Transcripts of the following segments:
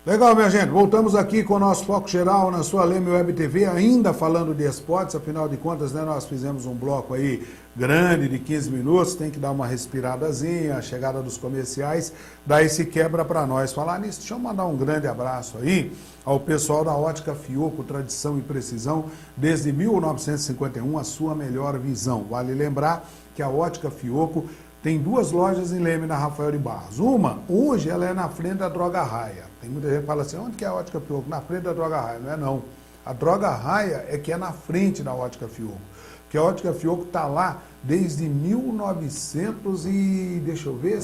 Legal, minha gente. Voltamos aqui com o nosso foco geral na sua Leme Web TV, ainda falando de esportes. Afinal de contas, né, nós fizemos um bloco aí grande de 15 minutos, tem que dar uma respiradazinha, a chegada dos comerciais, daí se quebra para nós. Falar nisso, deixa eu mandar um grande abraço aí ao pessoal da Ótica Fioco, tradição e precisão, desde 1951, a sua melhor visão. Vale lembrar que a Ótica Fioco tem duas lojas em Leme, na Rafael de Barros. Uma, hoje, ela é na frente da Droga Raia. Tem muita gente que fala assim, onde que é a Ótica Fioco? Na frente da Droga Raia. Não é não. A Droga Raia é que é na frente da Ótica Fioco. Porque a Ótica Fioco está lá desde 1900 e, deixa eu ver,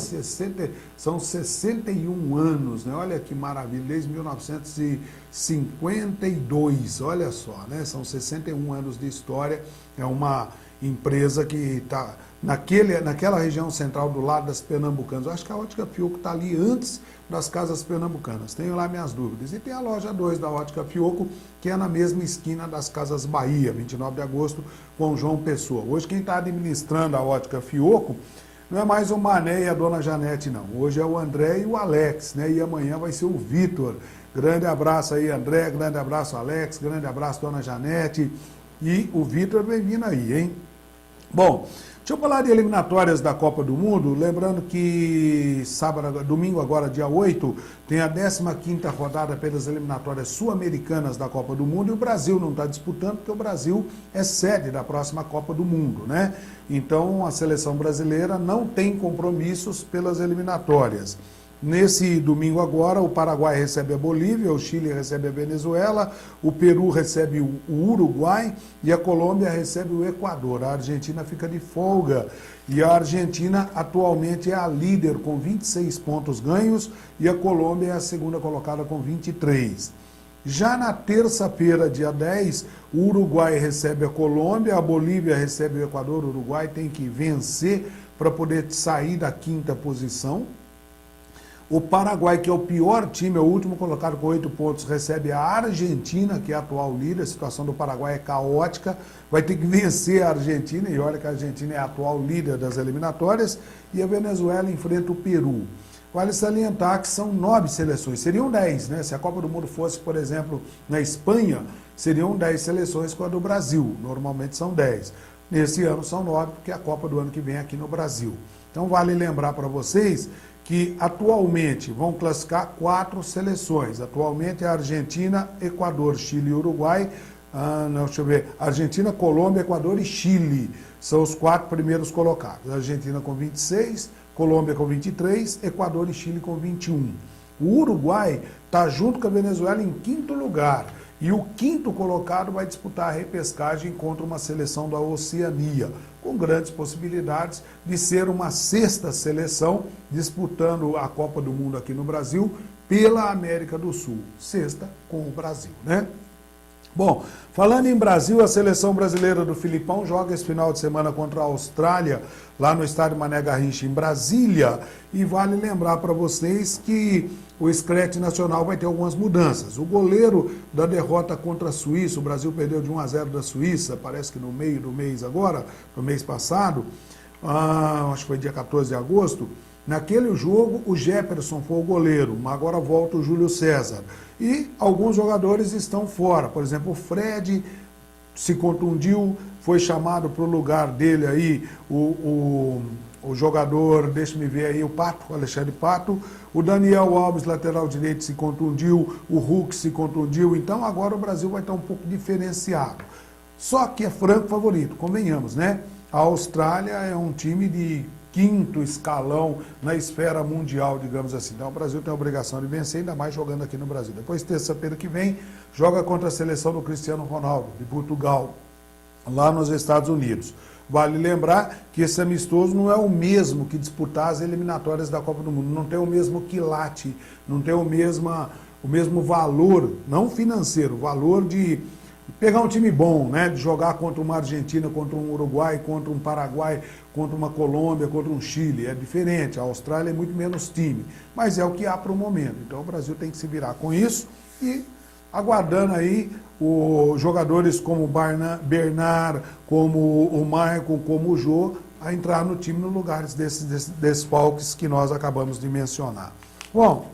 são 61 anos, né? Olha que maravilha, desde 1952, olha só, né? São 61 anos de história, é uma empresa que está naquela região central do lado das Pernambucanas. Eu acho que a Ótica Fioco está ali antes das casas pernambucanas. Tenho lá minhas dúvidas. E tem a loja 2 da Ótica Fioco, que é na mesma esquina das Casas Bahia, 29 de agosto, com João Pessoa. Hoje quem está administrando a Ótica Fioco não é mais o Mané e a dona Janete, não. Hoje é o André e o Alex, né? E amanhã vai ser o Vitor. Grande abraço aí, André, grande abraço, Alex, grande abraço, dona Janete. E o Vitor vem vindo aí, hein? Bom, deixa eu falar de eliminatórias da Copa do Mundo, lembrando que domingo agora, dia 8, tem a 15ª rodada pelas eliminatórias sul-americanas da Copa do Mundo e o Brasil não está disputando porque o Brasil é sede da próxima Copa do Mundo, né? Então a seleção brasileira não tem compromissos pelas eliminatórias. Nesse domingo agora, o Paraguai recebe a Bolívia, o Chile recebe a Venezuela, o Peru recebe o Uruguai e a Colômbia recebe o Equador. A Argentina fica de folga e a Argentina atualmente é a líder com 26 pontos ganhos e a Colômbia é a segunda colocada com 23. Já na terça-feira, dia 10, o Uruguai recebe a Colômbia, a Bolívia recebe o Equador, o Uruguai tem que vencer para poder sair da 5ª posição. O Paraguai, que é o pior time, é o último colocado com 8 pontos, recebe a Argentina, que é a atual líder. A situação do Paraguai é caótica, vai ter que vencer a Argentina, e olha que a Argentina é a atual líder das eliminatórias, e a Venezuela enfrenta o Peru. Vale salientar que são 9 seleções, seriam 10, né? Se a Copa do Mundo fosse, por exemplo, na Espanha, seriam 10 seleções com a do Brasil, normalmente são 10. Nesse ano são 9, porque a Copa do ano que vem é aqui no Brasil. Então vale lembrar para vocês que atualmente vão classificar 4 seleções. Atualmente é a Argentina, Equador, Chile e Uruguai. Deixa eu ver. Argentina, Colômbia, Equador e Chile são os 4 primeiros colocados. Argentina com 26, Colômbia com 23, Equador e Chile com 21. O Uruguai está junto com a Venezuela em 5º lugar. E o 5º colocado vai disputar a repescagem contra uma seleção da Oceania, com grandes possibilidades de ser uma 6ª seleção disputando a Copa do Mundo aqui no Brasil pela América do Sul. 6ª com o Brasil, né? Bom, falando em Brasil, a seleção brasileira do Filipão joga esse final de semana contra a Austrália, lá no estádio Mané Garrincha, em Brasília. E vale lembrar para vocês que o Scratch Nacional vai ter algumas mudanças. O goleiro da derrota contra a Suíça, o Brasil perdeu de 1-0 da Suíça, parece que no meio do mês agora, no mês passado, acho que foi dia 14 de agosto, naquele jogo o Jefferson foi o goleiro, mas agora volta o Júlio César. E alguns jogadores estão fora, por exemplo, o Fred se contundiu, foi chamado para o lugar dele aí o jogador, deixa-me ver aí, o Pato, o Alexandre Pato, o Daniel Alves, lateral direito, se contundiu, o Hulk se contundiu, então agora o Brasil vai estar um pouco diferenciado. Só que é franco favorito, convenhamos, né? A Austrália é um time de 5º escalão na esfera mundial, digamos assim. Então o Brasil tem a obrigação de vencer, ainda mais jogando aqui no Brasil. Depois, terça-feira que vem, joga contra a seleção do Cristiano Ronaldo, de Portugal, lá nos Estados Unidos. Vale lembrar que esse amistoso não é o mesmo que disputar as eliminatórias da Copa do Mundo, não tem o mesmo quilate, não tem o mesmo valor, não financeiro, valor de pegar um time bom, né, de jogar contra uma Argentina, contra um Uruguai, contra um Paraguai, contra uma Colômbia, contra um Chile. É diferente, a Austrália é muito menos time, mas é o que há para o momento. Então o Brasil tem que se virar com isso e aguardando aí os jogadores como o Bernard, como o Maicon, como o Jô, a entrar no time no lugar desses desfalques que nós acabamos de mencionar. Bom,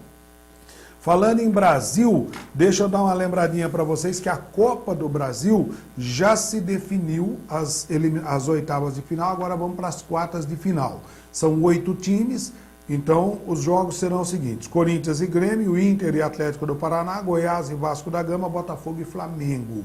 Falando em Brasil, deixa eu dar uma lembradinha para vocês que a Copa do Brasil já se definiu as oitavas de final, agora vamos para as quartas de final. São 8 times, então os jogos serão os seguintes: Corinthians e Grêmio, Inter e Atlético do Paraná, Goiás e Vasco da Gama, Botafogo e Flamengo.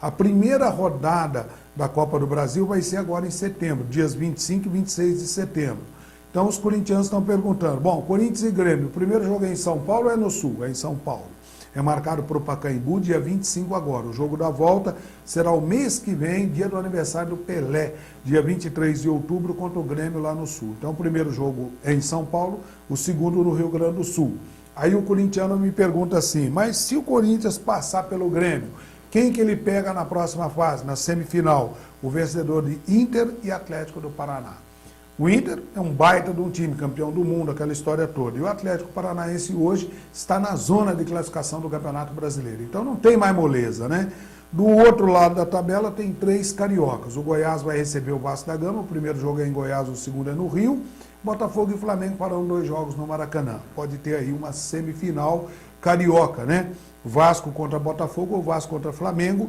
A primeira rodada da Copa do Brasil vai ser agora em setembro, dias 25 e 26 de setembro. Então os corintianos estão perguntando, bom, Corinthians e Grêmio, o primeiro jogo é em São Paulo ou é no Sul? É em São Paulo. É marcado para o Pacaembu, dia 25 agora. O jogo da volta será o mês que vem, dia do aniversário do Pelé, dia 23 de outubro, contra o Grêmio lá no Sul. Então o primeiro jogo é em São Paulo, o segundo no Rio Grande do Sul. Aí o corintiano me pergunta assim, mas se o Corinthians passar pelo Grêmio, quem que ele pega na próxima fase, na semifinal? O vencedor de Inter e Atlético do Paraná. O Inter é um baita de um time, campeão do mundo, aquela história toda. E o Atlético Paranaense hoje está na zona de classificação do Campeonato Brasileiro. Então não tem mais moleza, né? Do outro lado da tabela tem 3 cariocas. O Goiás vai receber o Vasco da Gama, o primeiro jogo é em Goiás, o segundo é no Rio. Botafogo e Flamengo farão 2 jogos no Maracanã. Pode ter aí uma semifinal carioca, né? Vasco contra Botafogo ou Vasco contra Flamengo,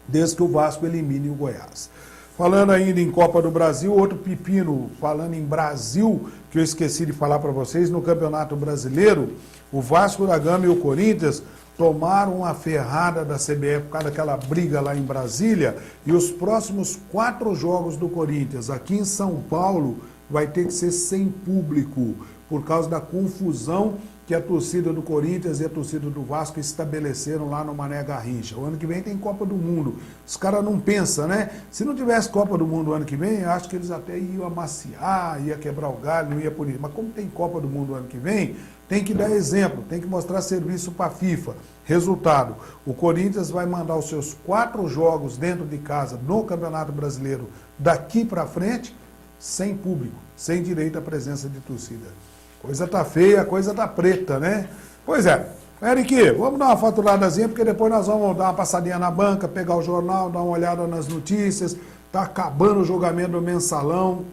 desde que o Vasco elimine o Goiás. Falando ainda em Copa do Brasil, outro pepino, falando em Brasil, que eu esqueci de falar para vocês, no Campeonato Brasileiro, o Vasco da Gama e o Corinthians tomaram uma ferrada da CBF por causa daquela briga lá em Brasília, e os próximos 4 jogos do Corinthians aqui em São Paulo vai ter que ser sem público, por causa da confusão que a torcida do Corinthians e a torcida do Vasco estabeleceram lá no Mané Garrincha. O ano que vem tem Copa do Mundo. Os caras não pensam, né? Se não tivesse Copa do Mundo o ano que vem, eu acho que eles até iam amaciar, ia quebrar o galho, não ia por isso. Mas como tem Copa do Mundo o ano que vem, tem que dar exemplo, tem que mostrar serviço para a FIFA. Resultado, o Corinthians vai mandar os seus 4 jogos dentro de casa no Campeonato Brasileiro daqui para frente, sem público, sem direito à presença de torcida. Coisa tá feia, a coisa tá preta, né? Pois é. Eric, vamos dar uma faturadazinha, porque depois nós vamos dar uma passadinha na banca, pegar o jornal, dar uma olhada nas notícias. Tá acabando o julgamento do mensalão.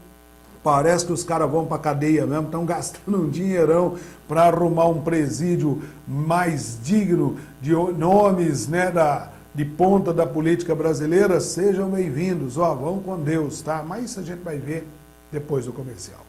Parece que os caras vão pra cadeia mesmo, estão gastando um dinheirão para arrumar um presídio mais digno de nomes, né, de ponta da política brasileira. Sejam bem-vindos, ó, vão com Deus, tá? Mas isso a gente vai ver depois do comercial.